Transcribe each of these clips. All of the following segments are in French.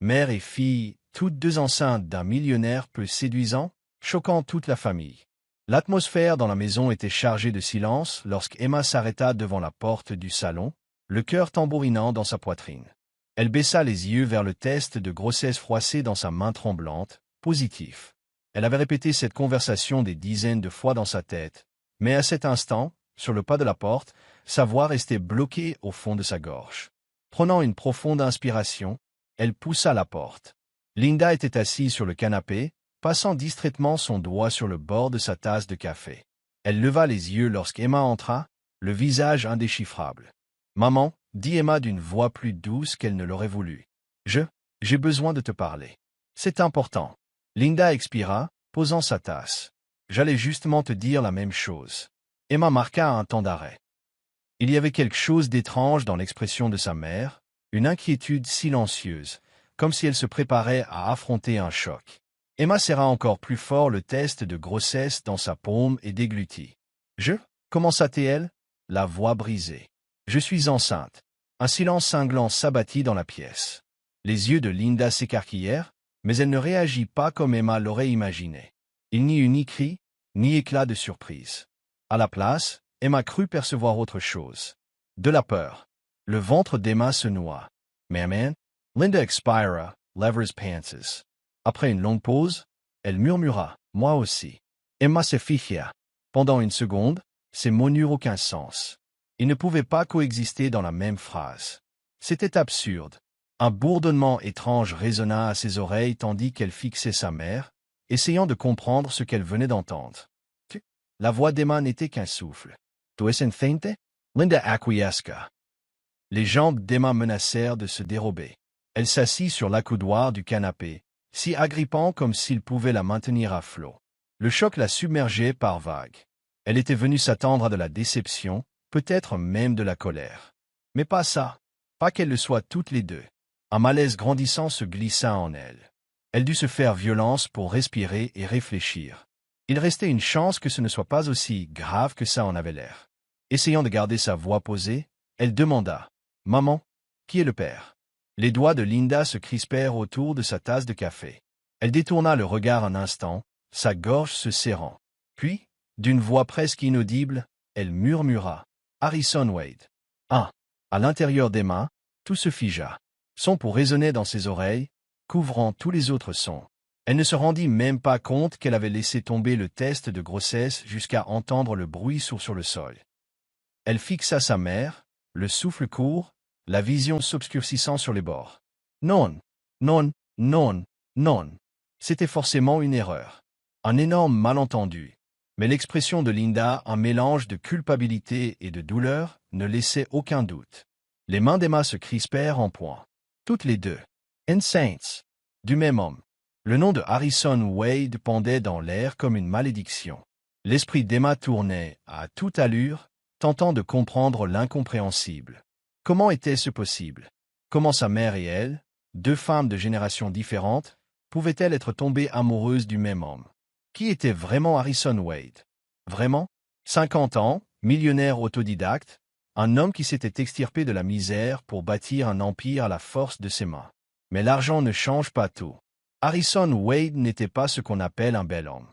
Mère et fille, toutes deux enceintes d'un millionnaire peu séduisant, choquant toute la famille. L'atmosphère dans la maison était chargée de silence lorsqu'Emma s'arrêta devant la porte du salon, le cœur tambourinant dans sa poitrine. Elle baissa les yeux vers le test de grossesse froissé dans sa main tremblante, positif. Elle avait répété cette conversation des dizaines de fois dans sa tête, mais à cet instant, sur le pas de la porte, sa voix restait bloquée au fond de sa gorge. Prenant une profonde inspiration, elle poussa la porte. Linda était assise sur le canapé, passant distraitement son doigt sur le bord de sa tasse de café. Elle leva les yeux lorsqu'Emma entra, le visage indéchiffrable. « Maman » dit Emma d'une voix plus douce qu'elle ne l'aurait voulu. « J'ai besoin de te parler. C'est important. » Linda expira, posant sa tasse. « J'allais justement te dire la même chose. » Emma marqua un temps d'arrêt. Il y avait quelque chose d'étrange dans l'expression de sa mère, une inquiétude silencieuse, comme si elle se préparait à affronter un choc. Emma serra encore plus fort le test de grossesse dans sa paume et déglutit. « commença-t-elle, la voix brisée. « Je suis enceinte. » Un silence cinglant s'abattit dans la pièce. Les yeux de Linda s'écarquillèrent, mais elle ne réagit pas comme Emma l'aurait imaginé. Il n'y eut ni cri, ni éclat de surprise. À la place, Emma crut percevoir autre chose. De la peur. Le ventre d'Emma se noua. « Maman » Linda expira, levers pantses. Après une longue pause, elle murmura « Moi aussi ». Emma se figea. Pendant une seconde, ces mots n'eurent aucun sens. Ils ne pouvaient pas coexister dans la même phrase. C'était absurde. Un bourdonnement étrange résonna à ses oreilles tandis qu'elle fixait sa mère, essayant de comprendre ce qu'elle venait d'entendre. La voix d'Emma n'était qu'un souffle. « Tu es enceinte » Linda acquiesça. Les jambes d'Emma menacèrent de se dérober. Elle s'assit sur l'accoudoir du canapé, si agrippant comme s'il pouvait la maintenir à flot. Le choc la submergeait par vagues. Elle était venue s'attendre à de la déception, peut-être même de la colère. Mais pas ça, pas qu'elles le soient toutes les deux. Un malaise grandissant se glissa en elle. Elle dut se faire violence pour respirer et réfléchir. Il restait une chance que ce ne soit pas aussi grave que ça en avait l'air. Essayant de garder sa voix posée, elle demanda « Maman, qui est le père ?» Les doigts de Linda se crispèrent autour de sa tasse de café. Elle détourna le regard un instant, sa gorge se serrant. Puis, d'une voix presque inaudible, elle murmura « Harrison Wade ». Ah ! À l'intérieur d'Emma, tout se figea. Son pouls résonnait dans ses oreilles, couvrant tous les autres sons. Elle ne se rendit même pas compte qu'elle avait laissé tomber le test de grossesse jusqu'à entendre le bruit sourd sur le sol. Elle fixa sa mère, le souffle court, la vision s'obscurcissant sur les bords. Non, non, non, non. C'était forcément une erreur. Un énorme malentendu. Mais l'expression de Linda, un mélange de culpabilité et de douleur, ne laissait aucun doute. Les mains d'Emma se crispèrent en poing. Toutes les deux. Enceinte. Du même homme. Le nom de Harrison Wade pendait dans l'air comme une malédiction. L'esprit d'Emma tournait, à toute allure, tentant de comprendre l'incompréhensible. Comment était-ce possible? Comment sa mère et elle, deux femmes de générations différentes, pouvaient-elles être tombées amoureuses du même homme? Qui était vraiment Harrison Wade? Vraiment? 50 ans, millionnaire autodidacte, un homme qui s'était extirpé de la misère pour bâtir un empire à la force de ses mains. Mais l'argent ne change pas tout. Harrison Wade n'était pas ce qu'on appelle un bel homme.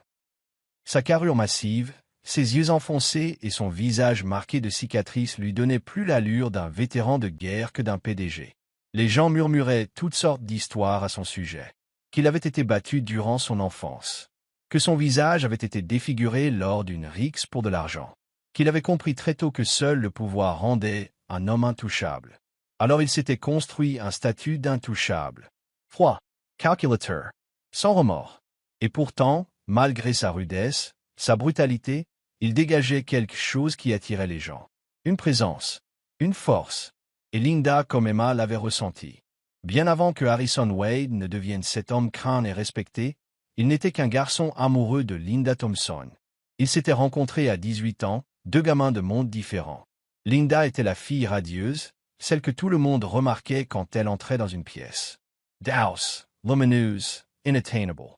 Sa carrure massive, ses yeux enfoncés et son visage marqué de cicatrices lui donnaient plus l'allure d'un vétéran de guerre que d'un PDG. Les gens murmuraient toutes sortes d'histoires à son sujet. Qu'il avait été battu durant son enfance. Que son visage avait été défiguré lors d'une rixe pour de l'argent. Qu'il avait compris très tôt que seul le pouvoir rendait un homme intouchable. Alors il s'était construit un statut d'intouchable. Froid, calculateur, sans remords. Et pourtant, malgré sa rudesse, sa brutalité, il dégageait quelque chose qui attirait les gens. Une présence, une force. Et Linda comme Emma l'avait ressenti. Bien avant que Harrison Wade ne devienne cet homme craint et respecté, il n'était qu'un garçon amoureux de Linda Thompson. Ils s'étaient rencontrés à 18 ans, deux gamins de mondes différents. Linda était la fille radieuse, celle que tout le monde remarquait quand elle entrait dans une pièce. Douce, lumineuse, inattainable.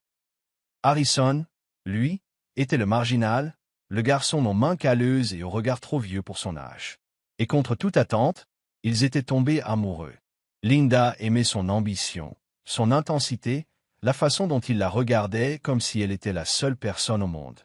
Harrison, lui, était le marginal, le garçon aux mains calleuses et au regard trop vieux pour son âge. Et contre toute attente, ils étaient tombés amoureux. Linda aimait son ambition, son intensité, la façon dont il la regardait comme si elle était la seule personne au monde.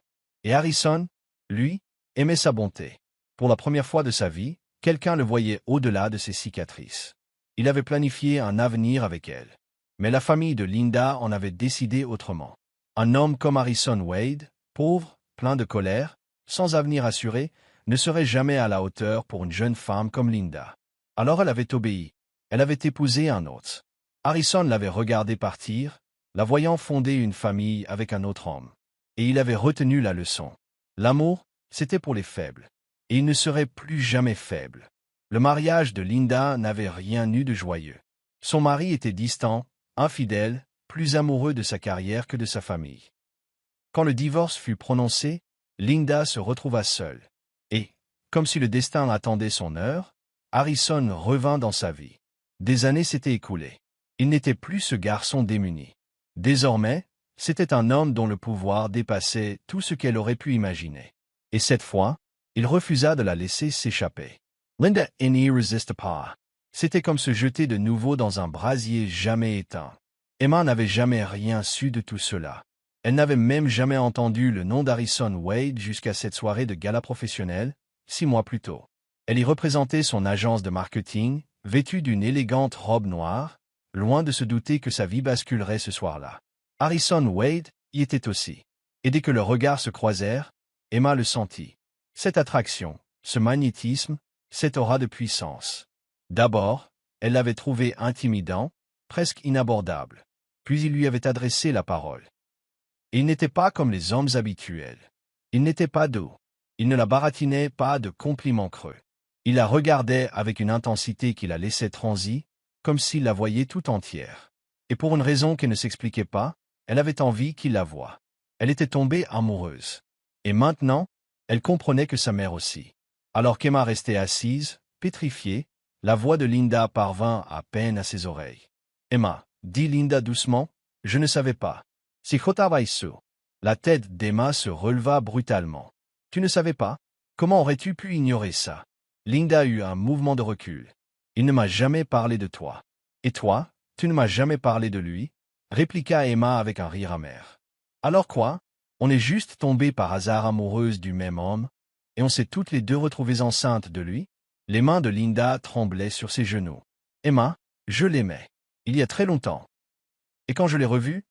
Et Harrison, lui, aimait sa bonté. Pour la première fois de sa vie, quelqu'un le voyait au-delà de ses cicatrices. Il avait planifié un avenir avec elle. Mais la famille de Linda en avait décidé autrement. Un homme comme Harrison Wade, pauvre, plein de colère, sans avenir assuré, ne serait jamais à la hauteur pour une jeune femme comme Linda. Alors elle avait obéi. Elle avait épousé un autre. Harrison l'avait regardé partir, la voyant fonder une famille avec un autre homme. Et il avait retenu la leçon. L'amour, c'était pour les faibles. Et il ne serait plus jamais faible. Le mariage de Linda n'avait rien eu de joyeux. Son mari était distant, infidèle, plus amoureux de sa carrière que de sa famille. Quand le divorce fut prononcé, Linda se retrouva seule. Et, comme si le destin attendait son heure, Harrison revint dans sa vie. Des années s'étaient écoulées. Il n'était plus ce garçon démuni. Désormais, c'était un homme dont le pouvoir dépassait tout ce qu'elle aurait pu imaginer. Et cette fois, il refusa de la laisser s'échapper. Linda n'y résista pas. C'était comme se jeter de nouveau dans un brasier jamais éteint. Emma n'avait jamais rien su de tout cela. Elle n'avait même jamais entendu le nom d'Harrison Wade jusqu'à cette soirée de gala professionnel, 6 mois plus tôt. Elle y représentait son agence de marketing, vêtue d'une élégante robe noire, loin de se douter que sa vie basculerait ce soir-là. Harrison Wade y était aussi. Et dès que leurs regards se croisèrent, Emma le sentit. Cette attraction, ce magnétisme, cette aura de puissance. D'abord, elle l'avait trouvé intimidant, presque inabordable. Puis il lui avait adressé la parole. Et il n'était pas comme les hommes habituels. Il n'était pas doux. Il ne la baratinait pas de compliments creux. Il la regardait avec une intensité qui la laissait transie, comme s'il la voyait tout entière. Et pour une raison qui ne s'expliquait pas, elle avait envie qu'il la voie. Elle était tombée amoureuse. Et maintenant, elle comprenait que sa mère aussi. Alors qu'Emma restait assise, pétrifiée, la voix de Linda parvint à peine à ses oreilles. « Emma, dit Linda doucement, je ne savais pas. Si Jotabaïsu. » La tête d'Emma se releva brutalement. « Tu ne savais pas? Comment aurais-tu pu ignorer ça ?» Linda eut un mouvement de recul. « Il ne m'a jamais parlé de toi. Et toi, tu ne m'as jamais parlé de lui ?» répliqua Emma avec un rire amer. « Alors quoi? On est juste tombés par hasard amoureuses du même homme, et on s'est toutes les deux retrouvées enceintes de lui ?» Les mains de Linda tremblaient sur ses genoux. « Emma, je l'aimais. Il y a très longtemps. Et quand je l'ai revu,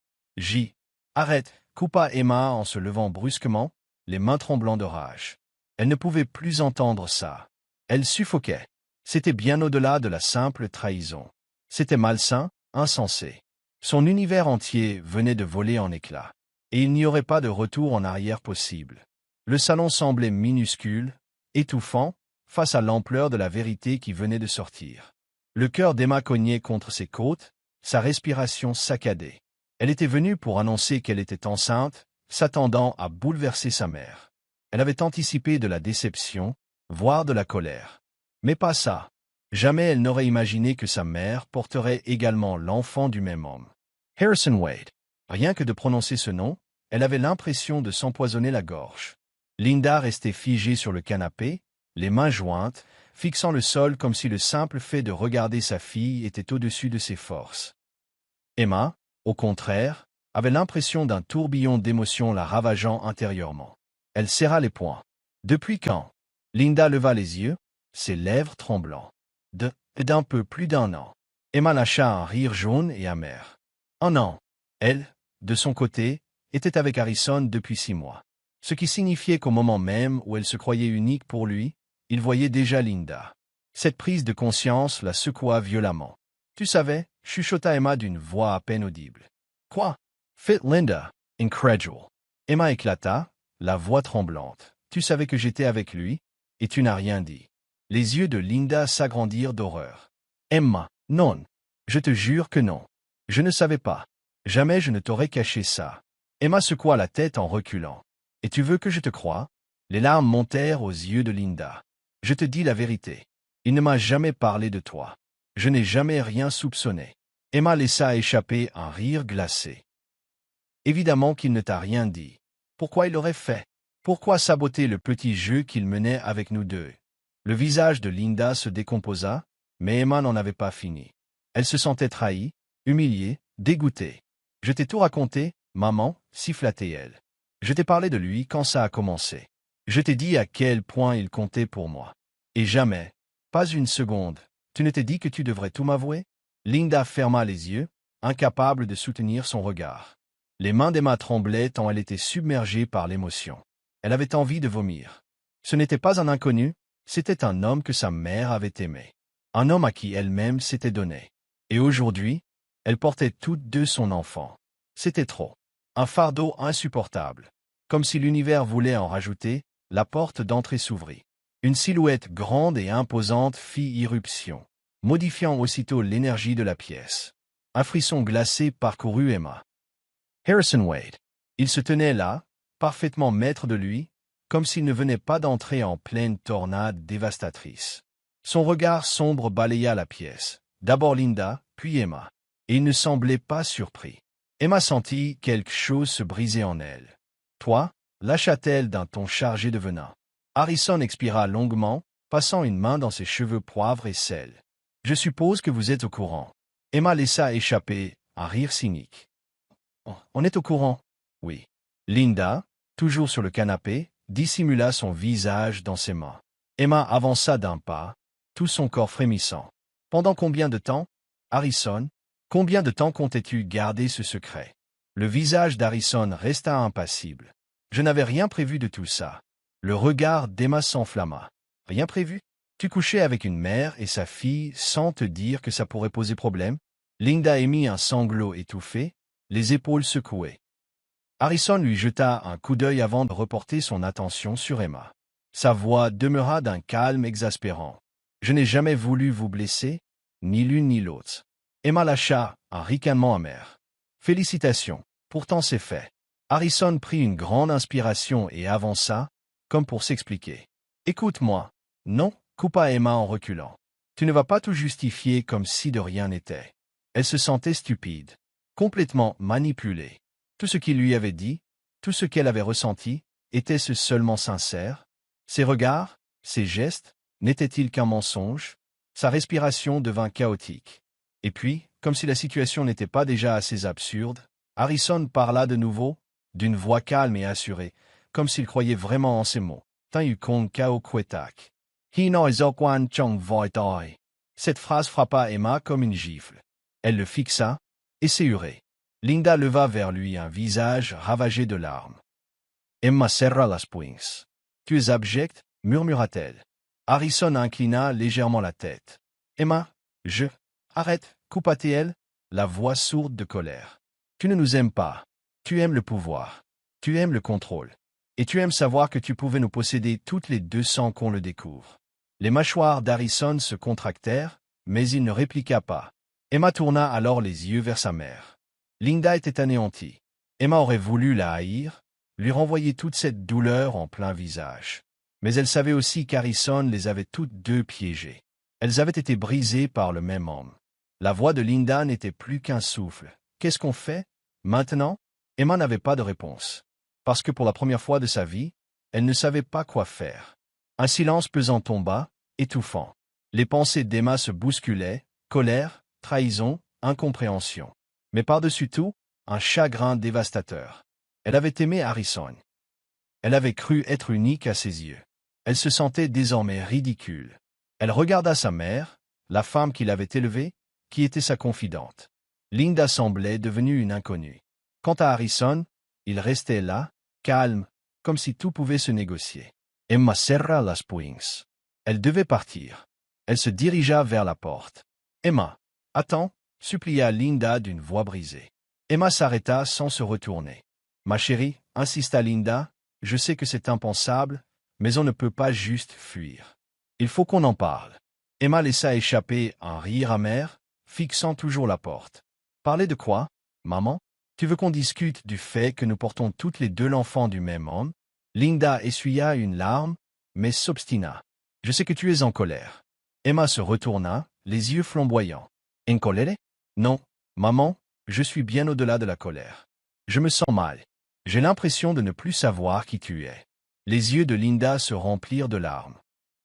Arrête, coupa Emma en se levant brusquement, les mains tremblant de rage. Elle ne pouvait plus entendre ça. Elle suffoquait. C'était bien au-delà de la simple trahison. C'était malsain, insensé. Son univers entier venait de voler en éclats. Et il n'y aurait pas de retour en arrière possible. Le salon semblait minuscule, étouffant, face à l'ampleur de la vérité qui venait de sortir. Le cœur d'Emma cognait contre ses côtes, sa respiration saccadée. Elle était venue pour annoncer qu'elle était enceinte, s'attendant à bouleverser sa mère. Elle avait anticipé de la déception, voire de la colère. Mais pas ça. Jamais elle n'aurait imaginé que sa mère porterait également l'enfant du même homme. Harrison Wade. Rien que de prononcer ce nom, elle avait l'impression de s'empoisonner la gorge. Linda restait figée sur le canapé, les mains jointes, fixant le sol comme si le simple fait de regarder sa fille était au-dessus de ses forces. Emma, au contraire, avait l'impression d'un tourbillon d'émotions la ravageant intérieurement. Elle serra les poings. Depuis quand? Linda leva les yeux, ses lèvres tremblant. D'un peu plus d'1 an. Emma lâcha un rire jaune et amer. 1 an. Elle, de son côté, était avec Harrison depuis 6 mois. Ce qui signifiait qu'au moment même où elle se croyait unique pour lui, il voyait déjà Linda. Cette prise de conscience la secoua violemment. « Tu savais » chuchota Emma d'une voix à peine audible. « Quoi » fit Linda, incrédule. Emma éclata, la voix tremblante. « Tu savais que j'étais avec lui, et tu n'as rien dit. » Les yeux de Linda s'agrandirent d'horreur. « Emma, non. Je te jure que non. Je ne savais pas. Jamais je ne t'aurais caché ça. » Emma secoua la tête en reculant. « Et tu veux que je te croie ?» Les larmes montèrent aux yeux de Linda. « Je te dis la vérité. Il ne m'a jamais parlé de toi. Je n'ai jamais rien soupçonné. » Emma laissa échapper un rire glacé. « Évidemment qu'il ne t'a rien dit. Pourquoi il l'aurait fait? Pourquoi saboter le petit jeu qu'il menait avec nous deux ?» Le visage de Linda se décomposa, mais Emma n'en avait pas fini. Elle se sentait trahie, humiliée, dégoûtée. Je t'ai tout raconté, maman, siffla-t-elle. Je t'ai parlé de lui quand ça a commencé. Je t'ai dit à quel point il comptait pour moi. Et jamais, pas une seconde, tu ne t'es dit que tu devrais tout m'avouer? Linda ferma les yeux, incapable de soutenir son regard. Les mains d'Emma tremblaient tant elle était submergée par l'émotion. Elle avait envie de vomir. Ce n'était pas un inconnu, c'était un homme que sa mère avait aimé. Un homme à qui elle-même s'était donnée. Et aujourd'hui, elle portait toutes deux son enfant. C'était trop. Un fardeau insupportable. Comme si l'univers voulait en rajouter, la porte d'entrée s'ouvrit. Une silhouette grande et imposante fit irruption, modifiant aussitôt l'énergie de la pièce. Un frisson glacé parcourut Emma. Harrison Wade. Il se tenait là, parfaitement maître de lui, comme s'il ne venait pas d'entrer en pleine tornade dévastatrice. Son regard sombre balaya la pièce, d'abord Linda, puis Emma, et il ne semblait pas surpris. Emma sentit quelque chose se briser en elle. « Toi » lâcha-t-elle d'un ton chargé de venin. Harrison expira longuement, passant une main dans ses cheveux poivre et sel. « Je suppose que vous êtes au courant. » Emma laissa échapper un rire cynique. « On est au courant. » « Oui. » Linda, toujours sur le canapé, dissimula son visage dans ses mains. Emma avança d'un pas, tout son corps frémissant. « Pendant combien de temps, Harrison? Combien de temps comptais-tu garder ce secret ?» Le visage d'Harrison resta impassible. « Je n'avais rien prévu de tout ça. » Le regard d'Emma s'enflamma. « Rien prévu? Tu couchais avec une mère et sa fille sans te dire que ça pourrait poser problème? » Linda émit un sanglot étouffé, les épaules secouées. Harrison lui jeta un coup d'œil avant de reporter son attention sur Emma. Sa voix demeura d'un calme exaspérant. « Je n'ai jamais voulu vous blesser, ni l'une ni l'autre. » Emma lâcha un ricanement amer. « Félicitations, pourtant c'est fait. » Harrison prit une grande inspiration et avança, comme pour s'expliquer. « Écoute-moi. »« Non » coupa Emma en reculant. « Tu ne vas pas tout justifier comme si de rien n'était. » Elle se sentait stupide, complètement manipulée. Tout ce qu'il lui avait dit, tout ce qu'elle avait ressenti, était-ce seulement sincère? Ses regards, ses gestes, n'étaient-ils qu'un mensonge? Sa respiration devint chaotique. Et puis, comme si la situation n'était pas déjà assez absurde, Harrison parla de nouveau, d'une voix calme et assurée, comme s'il croyait vraiment en ces mots. Tan kong kao kwetak. Hino ezokwan chong voitoi. Cette phrase frappa Emma comme une gifle. Elle le fixa, esséurée. Linda leva vers lui un visage ravagé de larmes. Emma serra las puings. « Tu es abjecte, murmura-t-elle. Harrison inclina légèrement la tête. « Emma, je... » « Arrête, coupa-t-elle, la voix sourde de colère. « Tu ne nous aimes pas. Tu aimes le pouvoir. Tu aimes le contrôle. Et tu aimes savoir que tu pouvais nous posséder toutes les deux sans qu'on le découvre. » Les mâchoires d'Harrison se contractèrent, mais il ne répliqua pas. Emma tourna alors les yeux vers sa mère. Linda était anéantie. Emma aurait voulu la haïr, lui renvoyer toute cette douleur en plein visage. Mais elle savait aussi qu'Harrison les avait toutes deux piégées. Elles avaient été brisées par le même homme. La voix de Linda n'était plus qu'un souffle. « Qu'est-ce qu'on fait, maintenant ?» Emma n'avait pas de réponse. Parce que pour la première fois de sa vie, elle ne savait pas quoi faire. Un silence pesant tomba, étouffant. Les pensées d'Emma se bousculaient, colère, trahison, incompréhension. Mais par-dessus tout, un chagrin dévastateur. Elle avait aimé Harrison. Elle avait cru être unique à ses yeux. Elle se sentait désormais ridicule. Elle regarda sa mère, la femme qui l'avait élevée, qui était sa confidente. Linda semblait devenue une inconnue. Quant à Harrison, il restait là, calme, comme si tout pouvait se négocier. Emma serra las puings. Elle devait partir. Elle se dirigea vers la porte. « Emma, attends » supplia Linda d'une voix brisée. Emma s'arrêta sans se retourner. « Ma chérie, » insista Linda, « je sais que c'est impensable, mais on ne peut pas juste fuir. Il faut qu'on en parle. » Emma laissa échapper un rire amer, fixant toujours la porte. « Parler de quoi, maman? Tu veux qu'on discute du fait que nous portons toutes les deux l'enfant du même homme ?» Linda essuya une larme, mais s'obstina. « Je sais que tu es en colère. » Emma se retourna, les yeux flamboyants. « En colère? Non, maman, je suis bien au-delà de la colère. Je me sens mal. J'ai l'impression de ne plus savoir qui tu es. » Les yeux de Linda se remplirent de larmes.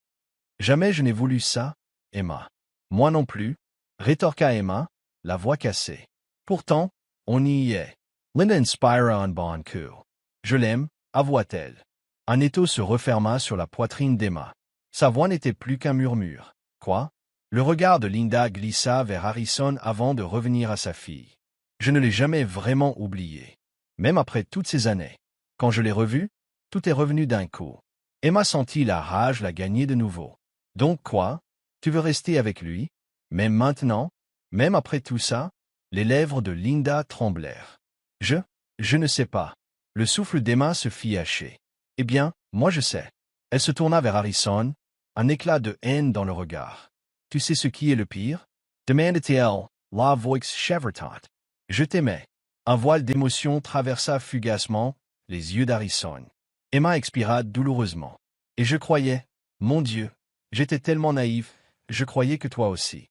« Jamais je n'ai voulu ça, Emma. »« Moi non plus, » rétorqua Emma, la voix cassée. Pourtant, on y est. Linda inspira un bon coup. Je l'aime, avoua-t-elle. Un étau se referma sur la poitrine d'Emma. Sa voix n'était plus qu'un murmure. Quoi? Le regard de Linda glissa vers Harrison avant de revenir à sa fille. Je ne l'ai jamais vraiment oublié. Même après toutes ces années. Quand je l'ai revu, tout est revenu d'un coup. Emma sentit la rage la gagner de nouveau. Donc quoi? Tu veux rester avec lui? Même maintenant? Même après tout ça? Les lèvres de Linda tremblèrent. Je ne sais pas. Le souffle d'Emma se fit hacher. Eh bien, moi je sais. Elle se tourna vers Harrison, un éclat de haine dans le regard. Tu sais ce qui est le pire? Demanda-t-elle, la voix chevrotante. Je t'aimais. Un voile d'émotion traversa fugacement les yeux d'Harrison. Emma expira douloureusement. Et je croyais, mon Dieu, j'étais tellement naïf, je croyais que toi aussi.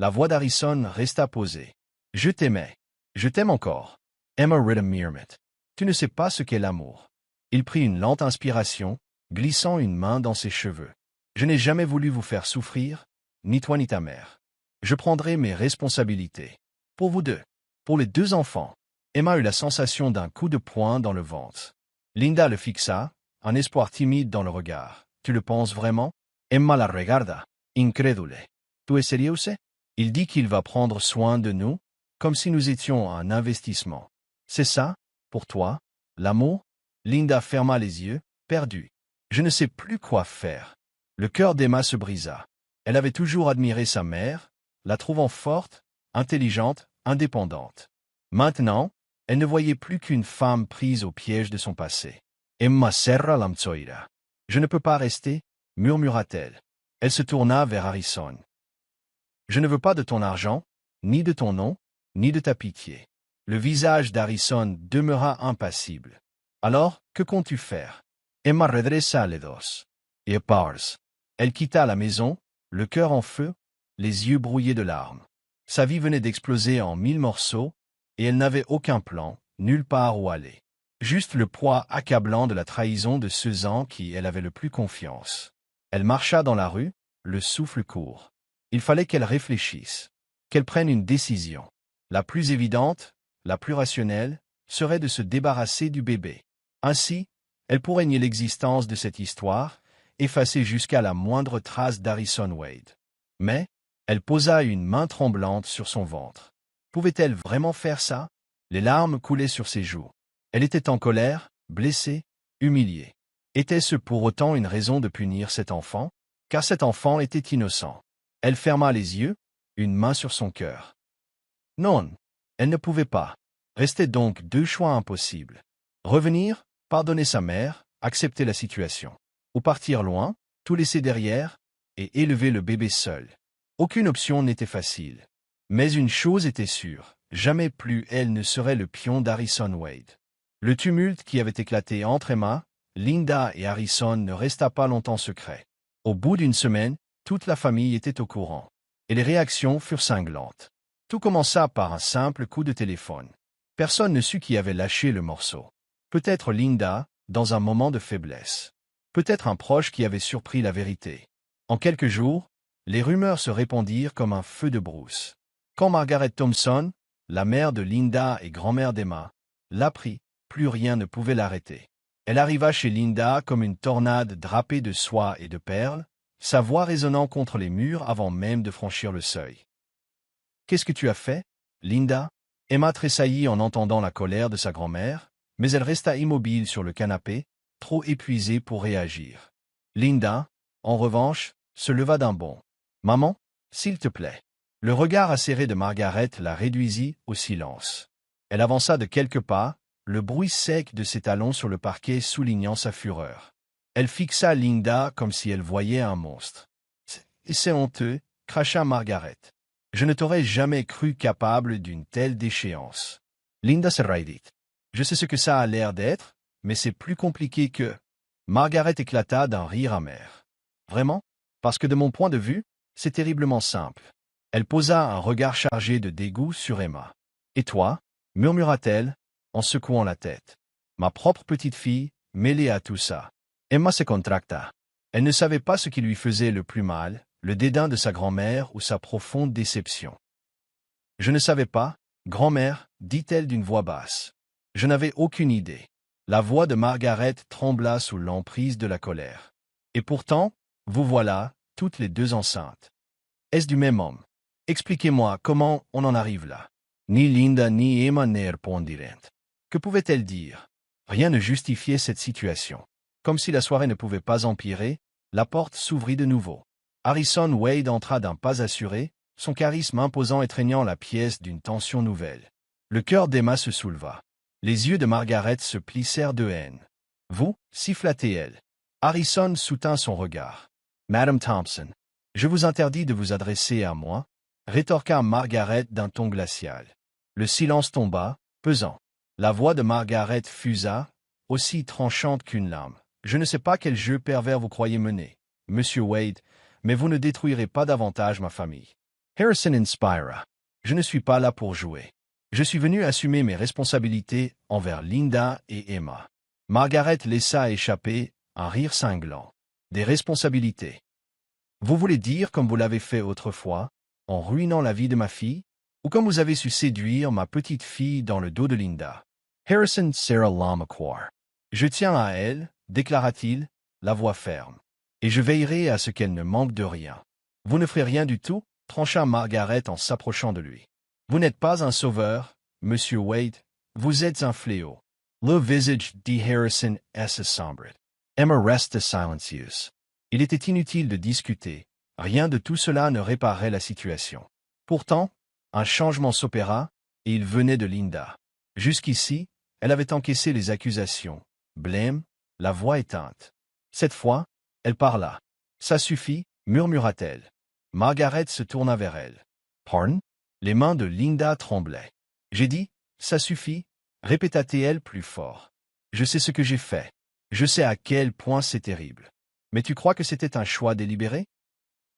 La voix d'Harrison resta posée. Je t'aimais. Je t'aime encore. Emma Ridham Meermut. Tu ne sais pas ce qu'est l'amour. Il prit une lente inspiration, glissant une main dans ses cheveux. Je n'ai jamais voulu vous faire souffrir, ni toi ni ta mère. Je prendrai mes responsabilités. Pour vous deux. Pour les deux enfants. Emma eut la sensation d'un coup de poing dans le ventre. Linda le fixa, un espoir timide dans le regard. Tu le penses vraiment? Emma la regarda, incrédule. Tu es sérieuse? Il dit qu'il va prendre soin de nous, comme si nous étions un investissement. C'est ça, pour toi, l'amour? Linda ferma les yeux, perdue. Je ne sais plus quoi faire. Le cœur d'Emma se brisa. Elle avait toujours admiré sa mère, la trouvant forte, intelligente, indépendante. Maintenant, elle ne voyait plus qu'une femme prise au piège de son passé. Emma serra l'amtsoira. Je ne peux pas rester, murmura-t-elle. Elle se tourna vers Harrison. Je ne veux pas de ton argent, ni de ton nom, ni de ta pitié. Le visage d'Harrison demeura impassible. Alors, que comptes-tu faire? Emma redressa les dos. Et pars. Elle quitta la maison, le cœur en feu, les yeux brouillés de larmes. Sa vie venait d'exploser en 1000 morceaux, et elle n'avait aucun plan, nulle part où aller. Juste le poids accablant de la trahison de ceux en qui elle avait le plus confiance. Elle marcha dans la rue, le souffle court. Il fallait qu'elle réfléchisse, qu'elle prenne une décision. La plus évidente, la plus rationnelle, serait de se débarrasser du bébé. Ainsi, elle pourrait nier l'existence de cette histoire, effacer jusqu'à la moindre trace d'Harrison Wade. Mais, elle posa une main tremblante sur son ventre. Pouvait-elle vraiment faire ça? Les larmes coulaient sur ses joues. Elle était en colère, blessée, humiliée. Était-ce pour autant une raison de punir cet enfant? Car cet enfant était innocent. Elle ferma les yeux, une main sur son cœur. Non, elle ne pouvait pas. Restaient donc deux choix impossibles. Revenir, pardonner sa mère, accepter la situation. Ou partir loin, tout laisser derrière, et élever le bébé seul. Aucune option n'était facile. Mais une chose était sûre, jamais plus elle ne serait le pion d'Harrison Wade. Le tumulte qui avait éclaté entre Emma, Linda et Harrison ne resta pas longtemps secret. Au bout d'une semaine, toute la famille était au courant. Et les réactions furent cinglantes. Tout commença par un simple coup de téléphone. Personne ne sut qui avait lâché le morceau. Peut-être Linda, dans un moment de faiblesse. Peut-être un proche qui avait surpris la vérité. En quelques jours, les rumeurs se répandirent comme un feu de brousse. Quand Margaret Thompson, la mère de Linda et grand-mère d'Emma, l'apprit, plus rien ne pouvait l'arrêter. Elle arriva chez Linda comme une tornade drapée de soie et de perles, sa voix résonnant contre les murs avant même de franchir le seuil. « Qu'est-ce que tu as fait, Linda ?» Emma tressaillit en entendant la colère de sa grand-mère, mais elle resta immobile sur le canapé, trop épuisée pour réagir. Linda, en revanche, se leva d'un bond. « Maman, s'il te plaît. » Le regard acéré de Margaret la réduisit au silence. Elle avança de quelques pas, le bruit sec de ses talons sur le parquet soulignant sa fureur. Elle fixa Linda comme si elle voyait un monstre. « C'est honteux, » cracha Margaret. « Je ne t'aurais jamais cru capable d'une telle déchéance. » Linda se raidit. « Je sais ce que ça a l'air d'être, mais c'est plus compliqué que... » Margaret éclata d'un rire amer. « Vraiment? Parce que de mon point de vue, c'est terriblement simple. » Elle posa un regard chargé de dégoût sur Emma. « Et toi ?» murmura-t-elle, en secouant la tête. « Ma propre petite fille, mêlée à tout ça. » Emma se contracta. Elle ne savait pas ce qui lui faisait le plus mal, le dédain de sa grand-mère ou sa profonde déception. « Je ne savais pas, Grand-mère, dit-elle d'une voix basse. Je n'avais aucune idée. La voix de Margaret trembla sous l'emprise de la colère. Et pourtant, vous voilà, toutes les deux enceintes. Est-ce du même homme? Expliquez-moi comment on en arrive là. Ni Linda ni Emma ne répondirent. Que pouvait-elle dire? Rien ne justifiait cette situation. Comme si la soirée ne pouvait pas empirer, la porte s'ouvrit de nouveau. Harrison Wade entra d'un pas assuré, son charisme imposant étreignant la pièce d'une tension nouvelle. Le cœur d'Emma se souleva. Les yeux de Margaret se plissèrent de haine. « Vous » siffla-t-elle. Harrison soutint son regard. « Madame Thompson, je vous interdis de vous adresser à moi » rétorqua Margaret d'un ton glacial. Le silence tomba, pesant. La voix de Margaret fusa, aussi tranchante qu'une lame. « Je ne sais pas quel jeu pervers vous croyez mener, Monsieur Wade, mais vous ne détruirez pas davantage ma famille. » Harrison inspira. « Je ne suis pas là pour jouer. Je suis venu assumer mes responsabilités envers Linda et Emma. » Margaret laissa échapper un rire cinglant. « Des responsabilités. Vous voulez dire comme vous l'avez fait autrefois, en ruinant la vie de ma fille, ou comme vous avez su séduire ma petite fille dans le dos de Linda. » Harrison serra la mâchoire. « Je tiens à elle, déclara-t-il, la voix ferme, et je veillerai à ce qu'elle ne manque de rien. »« Vous ne ferez rien du tout ?» trancha Margaret en s'approchant de lui. « Vous n'êtes pas un sauveur, Monsieur Wade, vous êtes un fléau. » Le visage de Harrison sombre. Emma resta silencieuse. Il était inutile de discuter. Rien de tout cela ne réparait la situation. Pourtant, un changement s'opéra, et il venait de Linda. Jusqu'ici, elle avait encaissé les accusations, blême, la voix éteinte. Cette fois, elle parla. « Ça suffit, murmura-t-elle. » Margaret se tourna vers elle. « Pardon ?» Les mains de Linda tremblaient. « J'ai dit, ça suffit, répéta-t-elle plus fort. « Je sais ce que j'ai fait. Je sais à quel point c'est terrible. Mais tu crois que c'était un choix délibéré?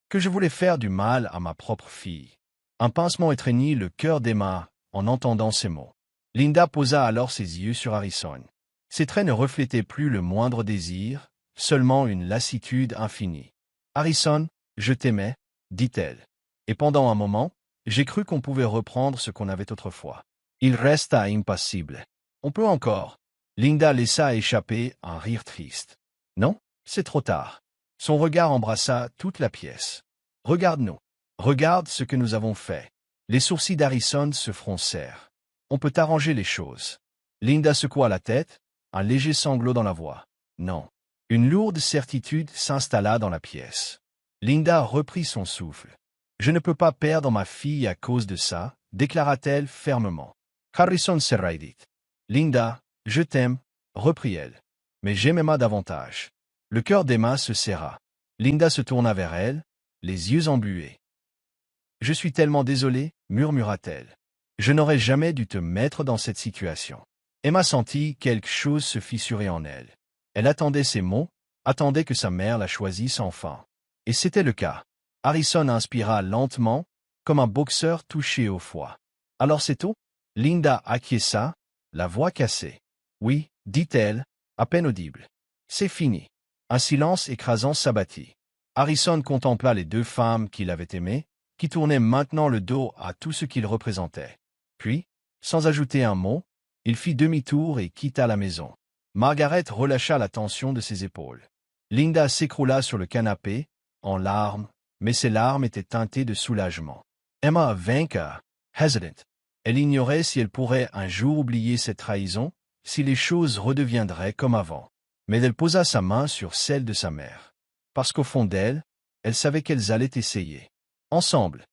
Que je voulais faire du mal à ma propre fille. » Un pincement étreignit le cœur d'Emma en entendant ces mots. Linda posa alors ses yeux sur Harrison. Ses traits ne reflétaient plus le moindre désir, seulement une lassitude infinie. « Harrison, je t'aimais, » dit-elle. Et pendant un moment, j'ai cru qu'on pouvait reprendre ce qu'on avait autrefois. Il resta impassible. « On peut encore. » Linda laissa échapper un rire triste. « Non, c'est trop tard. » Son regard embrassa toute la pièce. « Regarde-nous. Regarde ce que nous avons fait. » Les sourcils d'Harrison se froncèrent. « On peut arranger les choses. » Linda secoua la tête, un léger sanglot dans la voix. « Non. » Une lourde certitude s'installa dans la pièce. Linda reprit son souffle. « Je ne peux pas perdre ma fille à cause de ça, » déclara-t-elle fermement. Harrison se raidit. « Linda, je t'aime, » reprit-elle. « Mais j'aime Emma davantage. » Le cœur d'Emma se serra. Linda se tourna vers elle, les yeux embués. « Je suis tellement désolée, » murmura-t-elle. « Je n'aurais jamais dû te mettre dans cette situation. » Emma sentit quelque chose se fissurer en elle. Elle attendait ces mots, attendait que sa mère la choisisse enfin. Et c'était le cas. Harrison inspira lentement, comme un boxeur touché au foie. « Alors c'est tout ?» Linda acquiesça, la voix cassée. « Oui, » dit-elle, à peine audible. « C'est fini. » Un silence écrasant s'abattit. Harrison contempla les deux femmes qu'il avait aimées, qui tournaient maintenant le dos à tout ce qu'ils représentaient. Puis, sans ajouter un mot, il fit demi-tour et quitta la maison. Margaret relâcha la tension de ses épaules. Linda s'écroula sur le canapé, en larmes, mais ses larmes étaient teintées de soulagement. Emma vainqueur, hesitant. Elle ignorait si elle pourrait un jour oublier cette trahison, si les choses redeviendraient comme avant. Mais elle posa sa main sur celle de sa mère. Parce qu'au fond d'elle, elle savait qu'elles allaient essayer. Ensemble.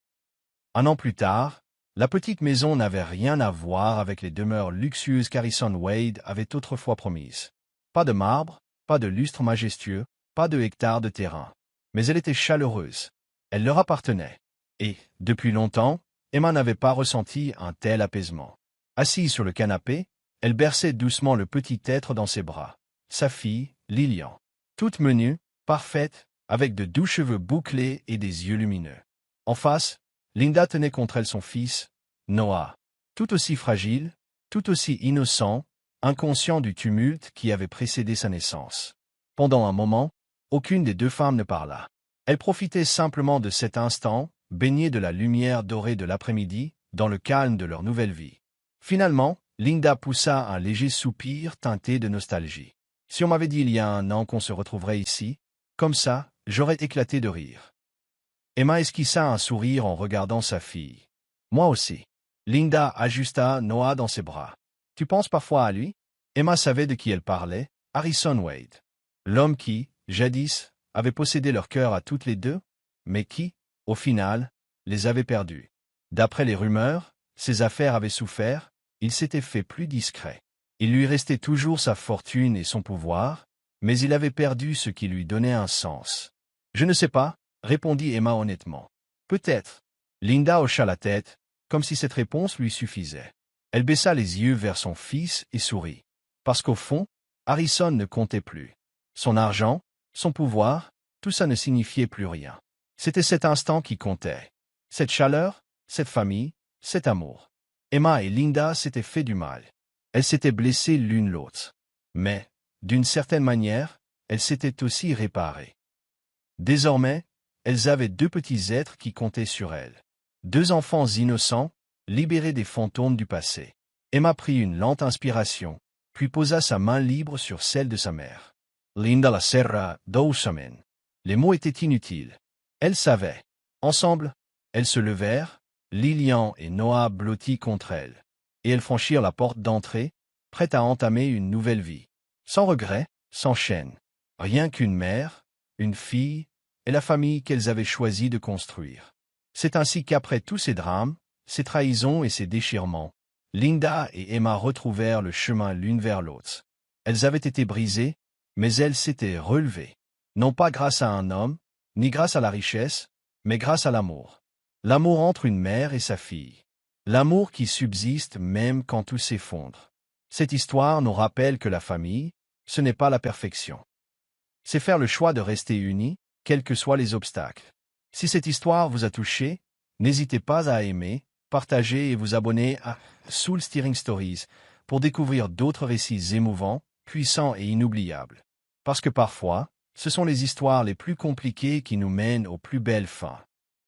Un an plus tard, la petite maison n'avait rien à voir avec les demeures luxueuses qu'Harrison Wade avait autrefois promises. Pas de marbre, pas de lustre majestueux, pas de hectares de terrain. Mais elle était chaleureuse. Elle leur appartenait. Et, depuis longtemps, Emma n'avait pas ressenti un tel apaisement. Assise sur le canapé, elle berçait doucement le petit être dans ses bras. Sa fille, Lillian. Toute menue, parfaite, avec de doux cheveux bouclés et des yeux lumineux. En face, Linda tenait contre elle son fils, Noah. Tout aussi fragile, tout aussi innocent, inconscient du tumulte qui avait précédé sa naissance. Pendant un moment, aucune des deux femmes ne parla. Elle profitait simplement de cet instant, baignée de la lumière dorée de l'après-midi, dans le calme de leur nouvelle vie. Finalement, Linda poussa un léger soupir teinté de nostalgie. Si on m'avait dit il y a un an qu'on se retrouverait ici, comme ça, j'aurais éclaté de rire. Emma esquissa un sourire en regardant sa fille. Moi aussi. Linda ajusta Noah dans ses bras. Tu penses parfois à lui? Emma savait de qui elle parlait, Harrison Wade. L'homme qui, jadis, avait possédé leur cœur à toutes les deux, mais qui, au final, les avait perdus. D'après les rumeurs, ses affaires avaient souffert, il s'était fait plus discret. Il lui restait toujours sa fortune et son pouvoir, mais il avait perdu ce qui lui donnait un sens. Je ne sais pas, répondit Emma honnêtement. Peut-être. Linda hocha la tête, comme si cette réponse lui suffisait. Elle baissa les yeux vers son fils et sourit. Parce qu'au fond, Harrison ne comptait plus. Son argent, son pouvoir, tout ça ne signifiait plus rien. C'était cet instant qui comptait. Cette chaleur, cette famille, cet amour. Emma et Linda s'étaient fait du mal. Elles s'étaient blessées l'une l'autre. Mais, d'une certaine manière, elles s'étaient aussi réparées. Désormais, elles avaient deux petits êtres qui comptaient sur elles. Deux enfants innocents, libérés des fantômes du passé. Emma prit une lente inspiration, puis posa sa main libre sur celle de sa mère. Linda la serra doucement. Les mots étaient inutiles. Elle savait. Ensemble, elles se levèrent, Lilian et Noah blottis contre elles, et elles franchirent la porte d'entrée, prêtes à entamer une nouvelle vie. Sans regret, sans chaîne. Rien qu'une mère, une fille, et la famille qu'elles avaient choisi de construire. C'est ainsi qu'après tous ces drames, ces trahisons et ces déchirements, Linda et Emma retrouvèrent le chemin l'une vers l'autre. Elles avaient été brisées, mais elles s'étaient relevées. Non pas grâce à un homme, ni grâce à la richesse, mais grâce à l'amour. L'amour entre une mère et sa fille. L'amour qui subsiste même quand tout s'effondre. Cette histoire nous rappelle que la famille, ce n'est pas la perfection. C'est faire le choix de rester unis, quels que soient les obstacles. Si cette histoire vous a touché, n'hésitez pas à aimer, partager et vous abonner à Soul Steering Stories pour découvrir d'autres récits émouvants, puissants et inoubliables. Parce que parfois, ce sont les histoires les plus compliquées qui nous mènent aux plus belles fins.